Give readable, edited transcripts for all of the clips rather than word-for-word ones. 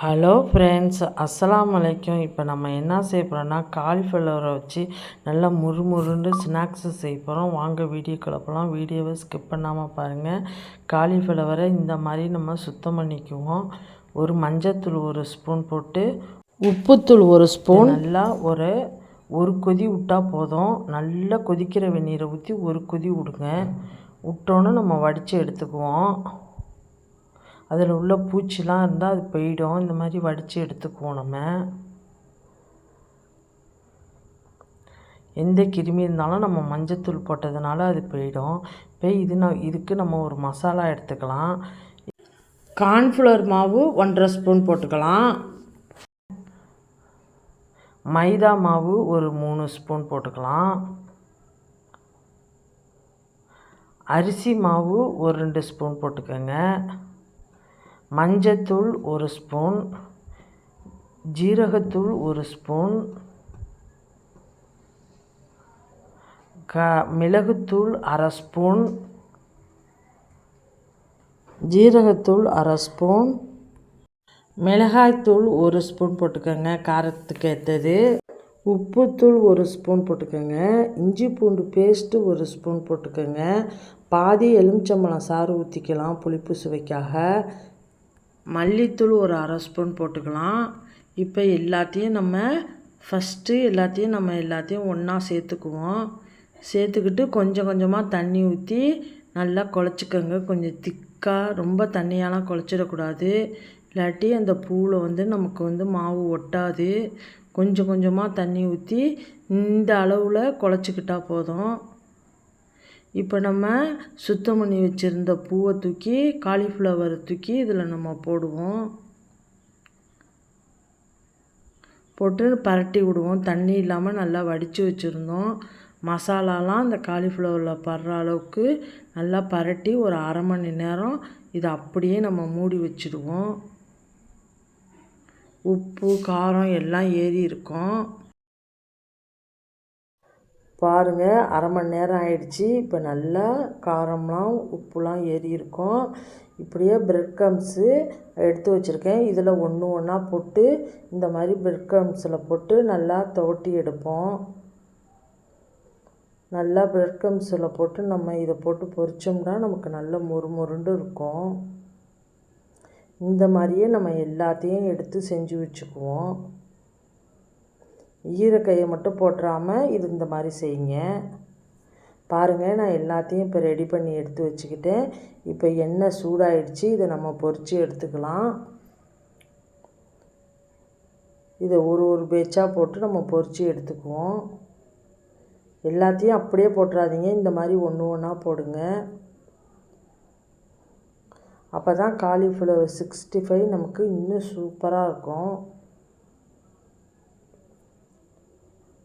Hello friends, அஸ்ஸலாமு அலைக்கும். இப்போ நம்ம என்ன செய்ய போகிறோம்னா காலிஃப்ளவரை வச்சு நல்லா முறுமுறுன்னு ஸ்நாக்ஸு செய்ய போகிறோம். வாங்க வீடியோக்குள்ள போகலாம். வீடியோவை ஸ்கிப் பண்ணாமல் பாருங்கள். காலிஃப்ளவரை இந்த மாதிரி நம்ம சுத்தம் பண்ணிக்குவோம். ஒரு மஞ்சத்தூள் 1 ஸ்பூன் போட்டு, உப்புத்தூள் 1 ஸ்பூன், நல்லா ஒரு கொதி விட்டால் போதும். நல்லா கொதிக்கிற வெந்நீரை ஊற்றி ஒரு கொதி விடுங்க. விட்டோன்னு நம்ம வடித்து எடுத்துக்குவோம். அதில் உள்ள பூச்சிலாம் இருந்தால் அது போயிடும். இந்த மாதிரி வடித்து எடுத்துக்குவோம். நம்ம எந்த கிருமி இருந்தாலும் நம்ம மஞ்சத்தூள் போட்டதுனால அது போயிடும். இப்போ இதுக்கு நம்ம ஒரு மசாலா எடுத்துக்கலாம். கார்ன்ஃப்ளவர் மாவு 1½ ஸ்பூன் போட்டுக்கலாம். மைதா மாவு ஒரு 3 ஸ்பூன் போட்டுக்கலாம். அரிசி மாவு ஒரு 2 ஸ்பூன் போட்டுக்கோங்க. மஞ்சத்தூள் 1 ஸ்பூன், ஜீரகத்தூள் 1 ஸ்பூன், மிளகுத்தூள் 1/2 ஸ்பூன், ஜீரகத்தூள் 1/2 ஸ்பூன், மிளகாய்த்தூள் 1 ஸ்பூன் போட்டுக்கோங்க காரத்துக்கு ஏற்றது. உப்புத்தூள் 1 ஸ்பூன் போட்டுக்கோங்க. இஞ்சி பூண்டு பேஸ்ட்டு 1 ஸ்பூன் போட்டுக்கோங்க. பாதி எலுமிச்சம்பழம் சாறு ஊற்றிக்கலாம் புளிப்பு சுவைக்காக. மல்லித்தூள் ஒரு 1/2 ஸ்பூன் போட்டுக்கலாம். இப்போ எல்லாத்தையும் ஒன்றா சேர்த்துக்குவோம். சேர்த்துக்கிட்டு கொஞ்சம் கொஞ்சமாக தண்ணி ஊற்றி நல்லா குழச்சிக்கோங்க. கொஞ்சம் திக்காக, ரொம்ப தண்ணியாலாம் குழச்சிடக்கூடாது. இல்லாட்டி அந்த பூவில் நமக்கு மாவு ஒட்டாது. கொஞ்சம் கொஞ்சமாக தண்ணி ஊற்றி இந்த அளவில் குழச்சிக்கிட்டா போதும். இப்போ நம்ம சுத்தம் பண்ணி வச்சுருந்த பூவை தூக்கி, காலிஃப்ளவரை தூக்கி இதில் நம்ம போடுவோம். போட்டு பரட்டி விடுவோம். தண்ணி இல்லாமல் நல்லா வடித்து வச்சுருந்தோம். மசாலாலாம் அந்த காலிஃப்ளவரில் படுற அளவுக்கு நல்லா பரட்டி ஒரு 1/2 மணி நேரம் இதை அப்படியே நம்ம மூடி வச்சுடுவோம். உப்பு காரம் எல்லாம் ஏறி இருக்கும். பாருங்கள், 1/2 மணி நேரம் ஆயிடுச்சு. இப்போ நல்லா காரம்லாம் உப்புலாம் ஏறி இருக்கும். இப்படியே பிரெட் க்ரம்ஸு எடுத்து வச்சுருக்கேன். இதில் ஒன்று ஒன்றா போட்டு இந்த மாதிரி பிரெட் க்ரம்ஸில் போட்டு நல்லா துவட்டி எடுப்போம். நல்லா பிரெட் க்ரம்ஸில் போட்டு நம்ம இதை போட்டு பொரிச்சோம்னா நமக்கு நல்ல மொறுமொருண்டு இருக்கும். இந்த மாதிரியே நம்ம எல்லாத்தையும் எடுத்து செஞ்சு வச்சுக்குவோம். ஈரக்கையை மட்டும் போட்டுறாமல் இது இந்த மாதிரி செய்யுங்க. பாருங்கள், நான் எல்லாத்தையும் இப்போ ரெடி பண்ணி எடுத்து வச்சுக்கிட்டேன். இப்போ எண்ணெய் சூடாயிடுச்சு. இதை நம்ம பொரித்து எடுத்துக்கலாம். இதை ஒரு பேட்சாக போட்டு நம்ம பொரித்து எடுத்துக்குவோம். எல்லாத்தையும் அப்படியே போட்டுறாதீங்க. இந்த மாதிரி ஒன்று ஒன்றா போடுங்க. அப்போ தான் காலிஃப்ளவர் 65 நமக்கு இன்னும் சூப்பராக இருக்கும்.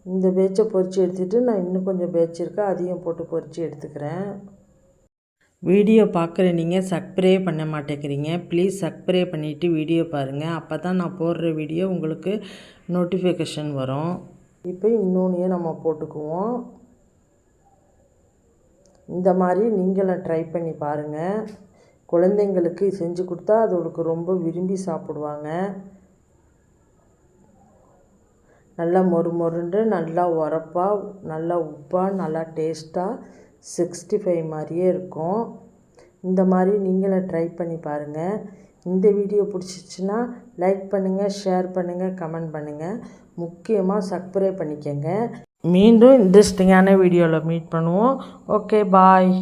இந்த பேட்சை பொரித்து எடுத்துகிட்டு நான் இன்னும் கொஞ்சம் பேட்ச் இருக்கேன், அதையும் போட்டு பொரித்து எடுத்துக்கிறேன். வீடியோ பார்க்குற நீங்கள் சப்ஸ்கிரைப் பண்ண மாட்டேங்கிறீங்க. ப்ளீஸ் சப்ஸ்கிரைப் பண்ணிவிட்டு வீடியோ பாருங்கள். அப்போ தான் நான் போடுற வீடியோ உங்களுக்கு நோட்டிஃபிகேஷன் வரும். இப்போ இன்னொன்றையும் நம்ம போட்டுக்குவோம். இந்த மாதிரி நீங்களும் ட்ரை பண்ணி பாருங்கள். குழந்தைங்களுக்கு செஞ்சு கொடுத்தா அதோளுக்கு ரொம்ப விரும்பி சாப்பிடுவாங்க. நல்லா மொறுமொருண்டு, நல்லா உரப்பாக, நல்லா உப்பாக, நல்லா டேஸ்ட்டாக 65 மாதிரியே இருக்கும். இந்த மாதிரி நீங்களும் ட்ரை பண்ணி பாருங்கள். இந்த வீடியோ பிடிச்சிச்சின்னா லைக் பண்ணுங்கள், ஷேர் பண்ணுங்கள், கமெண்ட் பண்ணுங்கள். முக்கியமாக சப்ஸ்கிரைப் பண்ணிக்கோங்க. மீண்டும் இன்ட்ரெஸ்டிங்கான வீடியோவில் மீட் பண்ணுவோம். ஓகே, பாய்.